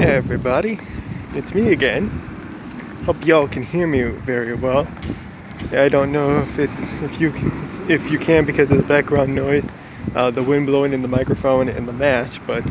Hey everybody, it's me again. Hope y'all can hear me very well. I don't know if you can because of the background noise, the wind blowing in the microphone and the mask. But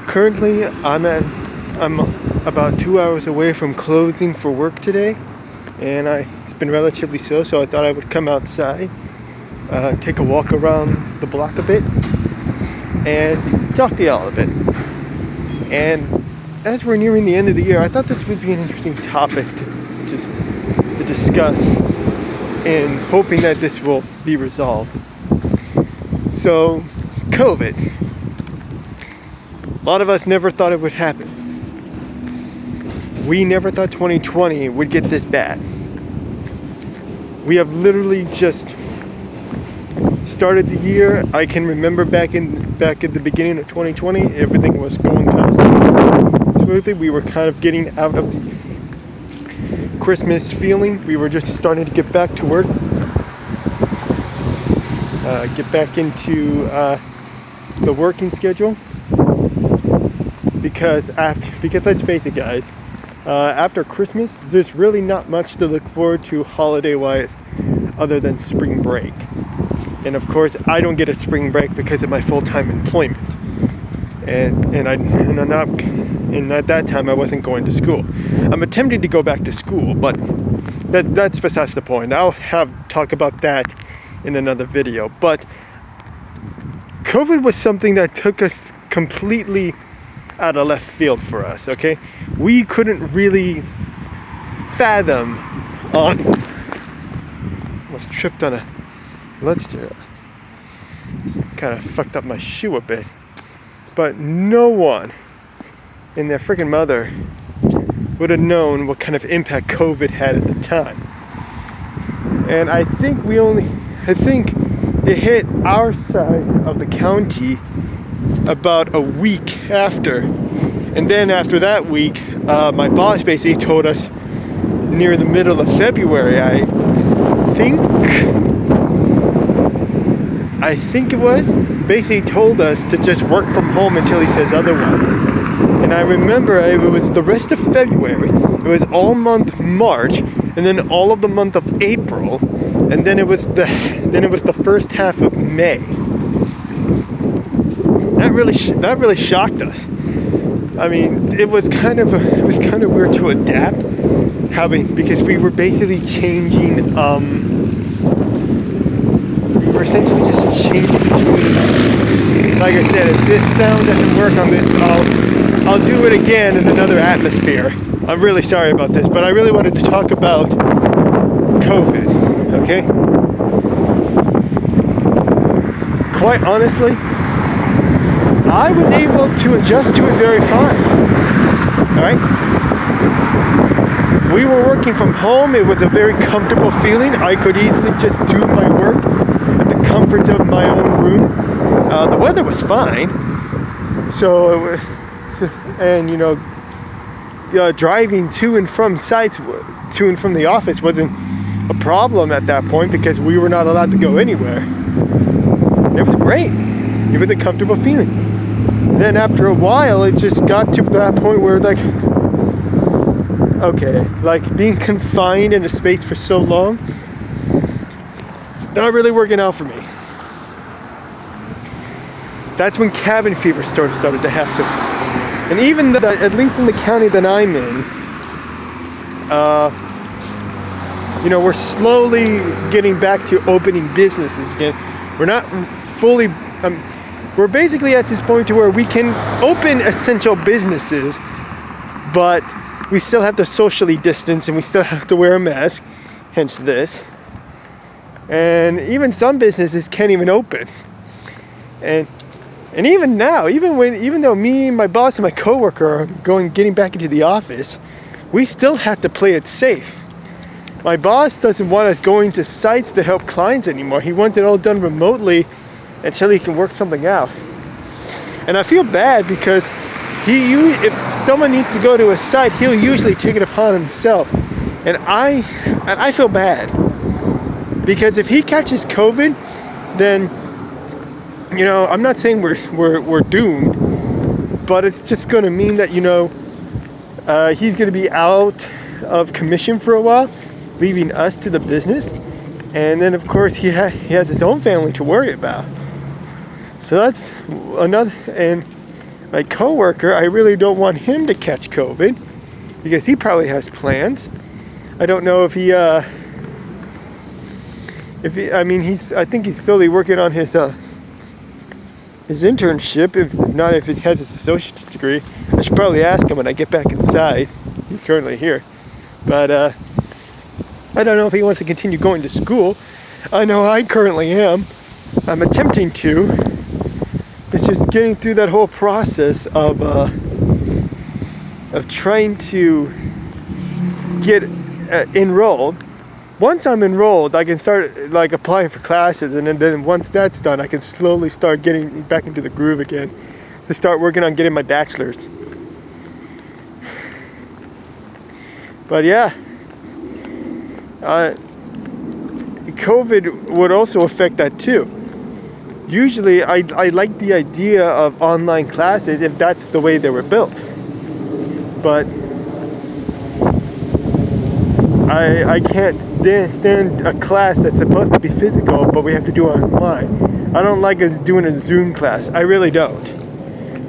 currently, I'm about 2 hours away from closing for work today, and it's been relatively slow. So I thought I would come outside, take a walk around the block a bit, and talk to y'all a bit. And as we're nearing the end of the year, I thought this would be an interesting topic to discuss, and hoping that this will be resolved. So, COVID. A lot of us never thought it would happen. We never thought 2020 would get this bad. We have literally just started the year. I can remember back at the beginning of 2020, everything was going kind of smoothly. We were kind of getting out of the Christmas feeling. We were just starting to get back to work, get back into the working schedule. Because let's face it, guys, after Christmas, there's really not much to look forward to holiday-wise other than spring break. And of course, I don't get a spring break because of my full-time employment, and at that time I wasn't going to school. I'm attempting to go back to school, but that's besides the point. I'll talk about that in another video. But COVID was something that took us completely out of left field for us. Okay, we couldn't really fathom. Almost tripped on a. Let's do it. Kind of fucked up my shoe a bit. But no one in their freaking mother would have known what kind of impact COVID had at the time. And I think it hit our side of the county about a week after. And then after that week, my boss basically told us near the middle of February, I think it was, basically told us to just work from home until he says otherwise. And I remember it was the rest of February, it was all month March, and then all of the month of April, and then it was the first half of May. That really shocked us. I mean, it was kind of weird to adapt, because we were basically changing. We're essentially just changing between. Like I said, if this sound doesn't work on this, I'll do it again in another atmosphere. I'm really sorry about this, but I really wanted to talk about COVID. Okay. Quite honestly, I was able to adjust to it very fine. Alright? We were working from home. It was a very comfortable feeling. I could easily just do my work at the comfort of my own room. The weather was fine. So, driving to and from the office wasn't a problem at that point because we were not allowed to go anywhere. It was great. It was a comfortable feeling. Then after a while, it just got to that point where being confined in a space for so long, not really working out for me. That's when cabin fever started to happen. And even at least in the county that I'm in, we're slowly getting back to opening businesses again. We're not fully. We're basically at this point to where we can open essential businesses, but we still have to socially distance and we still have to wear a mask, hence this. And even some businesses can't even open. And even now, even though me, my boss, and my coworker are getting back into the office, we still have to play it safe. My boss doesn't want us going to sites to help clients anymore. He wants it all done remotely until he can work something out. And I feel bad because if someone needs to go to a site, he'll usually take it upon himself. And I feel bad because if he catches COVID, then I'm not saying we're doomed, but it's just going to mean that, he's going to be out of commission for a while, leaving us to the business. And then, of course, he has his own family to worry about. So that's another. And my coworker, I really don't want him to catch COVID because he probably has plans. I don't know if I think he's slowly working on his internship. If not, if he has his associate's degree, I should probably ask him when I get back inside. He's currently here, but I don't know if he wants to continue going to school. I know I currently am. I'm attempting to. It's just getting through that whole process of trying to get enrolled. Once I'm enrolled, I can start applying for classes, and then once that's done, I can slowly start getting back into the groove again to start working on getting my bachelor's. But yeah, COVID would also affect that too. Usually, I like the idea of online classes if that's the way they were built, but I can't stand a class that's supposed to be physical, but we have to do it online. I don't like us doing a Zoom class. I really don't.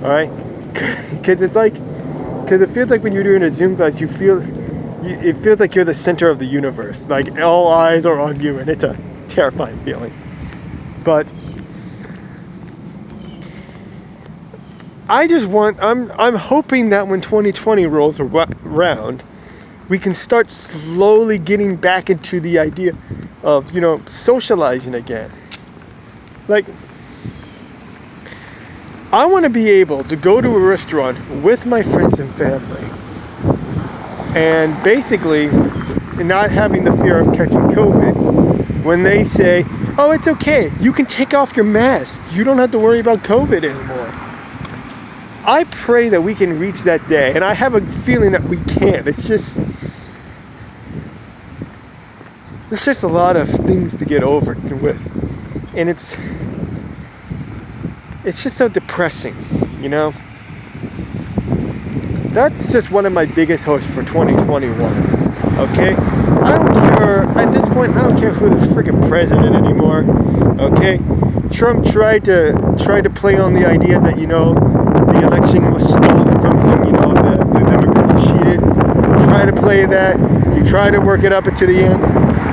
All right, because it feels like when you're doing a Zoom class, it feels like you're the center of the universe. Like all eyes are on you, and it's a terrifying feeling. But I'm hoping that when 2020 rolls around, we can start slowly getting back into the idea of, socializing again. Like, I want to be able to go to a restaurant with my friends and family and basically not having the fear of catching COVID when they say, oh, it's okay, you can take off your mask. You don't have to worry about COVID anymore. I pray that we can reach that day, and I have a feeling that we can. There's just a lot of things to get over with, and it's just so depressing, That's just one of my biggest hopes for 2021. Okay, I don't care at this point. I don't care who the freaking president anymore. Okay, Trump tried to play on the idea that the election was stolen from him. The Democrats cheated. He tried to play that. He tried to work it up until the end.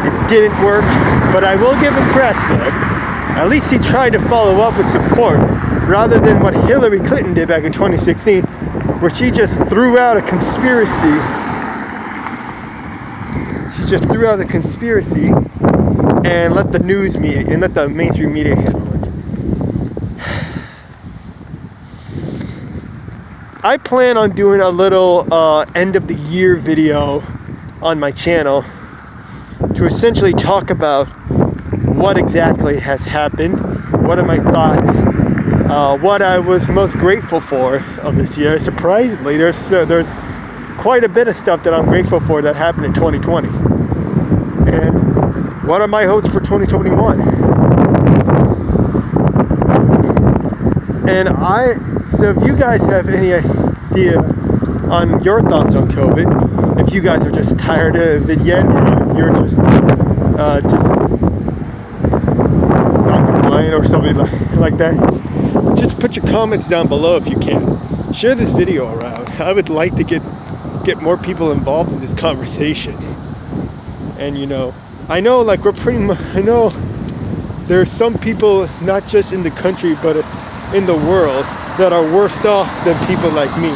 It didn't work, but I will give him credit though. At least he tried to follow up with support, rather than what Hillary Clinton did back in 2016, where she just threw out a conspiracy. She just threw out a conspiracy and let the news media and let the mainstream media handle it. I plan on doing a little end of the year video on my channel to essentially talk about what exactly has happened, what are my thoughts, what I was most grateful for of this year. Surprisingly, there's quite a bit of stuff that I'm grateful for that happened in 2020. And what are my hopes for 2021? And so if you guys have any idea on your thoughts on COVID, if you guys are just tired of it yet, or if you're just not compliant or something like that, just put your comments down below if you can. Share this video around. I would like to get more people involved in this conversation. And I know there's some people, not just in the country but in the world, that are worse off than people like me.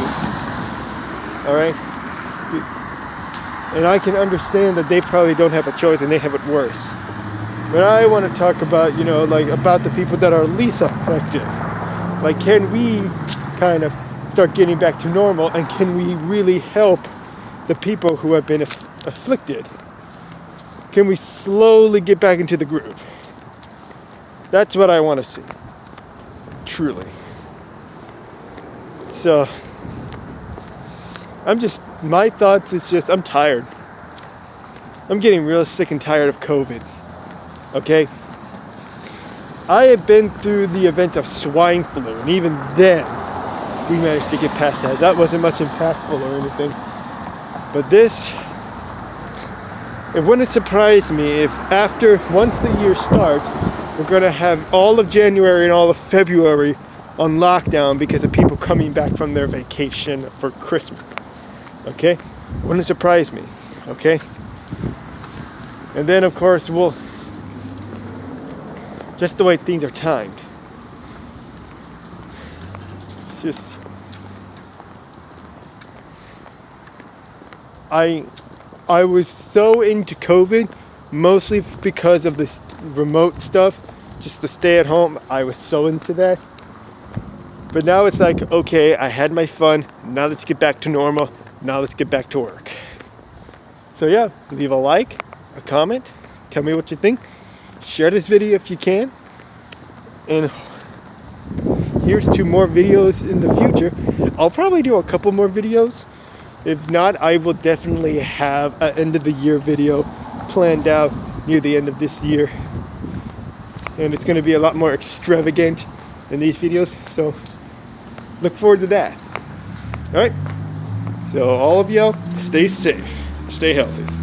Alright? And I can understand that they probably don't have a choice and they have it worse. But I want to talk about, about the people that are least affected. Like, can we kind of start getting back to normal, and can we really help the people who have been afflicted? Can we slowly get back into the groove? That's what I want to see. Truly. So, my thoughts is just, I'm tired. I'm getting real sick and tired of COVID. Okay? I have been through the event of swine flu, and even then, we managed to get past that. That wasn't much impactful or anything. But this, it wouldn't surprise me if once the year starts, we're gonna have all of January and all of February on lockdown because of people coming back from their vacation for Christmas. Okay? Wouldn't surprise me. Okay? And then of course just the way things are timed. It's just, I was so into COVID, mostly because of this remote stuff, just to stay at home. I was so into that. But now it's like, okay, I had my fun. Now let's get back to normal. Now let's get back to work. So yeah, leave a like, a comment, tell me what you think. Share this video if you can. And here's to more videos in the future. I'll probably do a couple more videos. If not, I will definitely have an end of the year video planned out near the end of this year. And it's going to be a lot more extravagant than these videos. So look forward to that. All right. So all of y'all, stay safe, stay healthy.